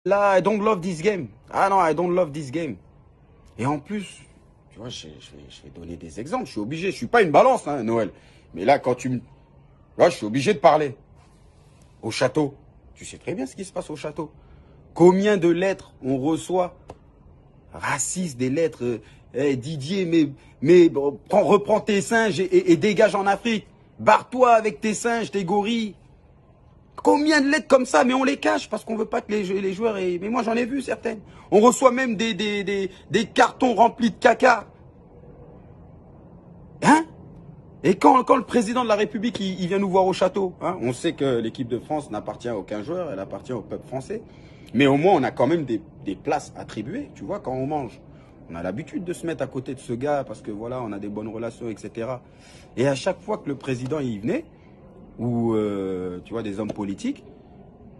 Là, I don't love this game. Ah non, I don't love this game. Et en plus, tu vois, je vais donner des exemples. Je suis obligé. Je suis pas une balance, hein, Noël. Mais là, quand tu me... Là, je suis obligé de parler. Au château. Tu sais très bien ce qui se passe au château. Combien de lettres on reçoit racistes, des lettres... Didier, mais bon, reprends tes singes et dégage en Afrique. Barre-toi avec tes singes, tes gorilles. Combien de lettres comme ça, mais on les cache parce qu'on veut pas que les joueurs aient... Mais moi, j'en ai vu certaines. On reçoit même des cartons remplis de caca. Hein? Et quand le président de la République, il vient nous voir au château, hein, on sait que l'équipe de France n'appartient à aucun joueur, elle appartient au peuple français. Mais au moins, on a quand même des places attribuées, tu vois, quand on mange. On a l'habitude de se mettre à côté de ce gars parce que voilà, on a des bonnes relations, etc. Et à chaque fois que le président y venait, ou tu vois, des hommes politiques,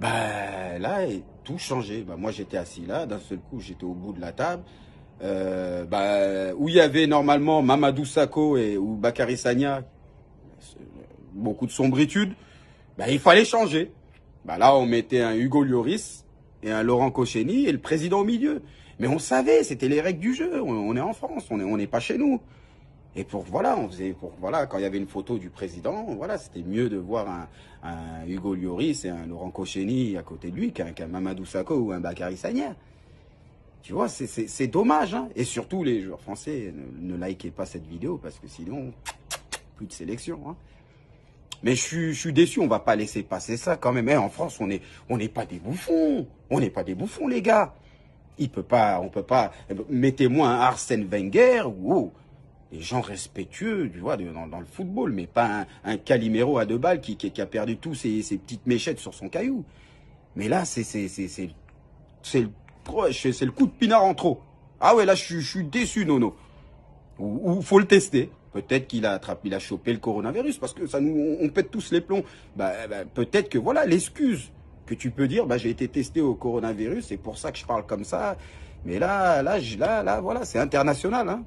bah là, tout changeait. Bah, moi, j'étais assis là, d'un seul coup, j'étais au bout de la table. Où il y avait normalement Mamadou Sakho ou Bakary Sagna, beaucoup de sombritude, bah, il fallait changer. Bah, là, on mettait un Hugo Lloris et un Laurent Koscielny et le président au milieu. Mais on savait, c'était les règles du jeu. On est en France, on n'est pas chez nous. Et voilà, quand il y avait une photo du président, voilà, c'était mieux de voir un Hugo Lloris et un Laurent Koscielny à côté de lui qu'un Mamadou Sakho ou un Bakary Sagna. Tu vois, c'est dommage, hein. Et surtout, les joueurs français, ne likez pas cette vidéo parce que sinon, plus de sélection, hein. Mais je suis déçu, on va pas laisser passer ça quand même. En France, on n'est pas des bouffons. On n'est pas des bouffons, les gars. On peut pas. Mettez-moi un Arsène Wenger ou des gens respectueux, tu vois, dans le football, mais pas un Calimero à 2 balles qui a perdu tous ses petites méchettes sur son caillou. Mais là, c'est le coup de pinard en trop. Ah ouais, là, je suis déçu, Nono. Ou faut le tester. Peut-être qu'il a chopé le coronavirus parce que ça on pète tous les plombs. Peut-être que voilà l'excuse que tu peux dire. J'ai été testé au coronavirus, c'est pour ça que je parle comme ça. Mais là, voilà, c'est international, hein.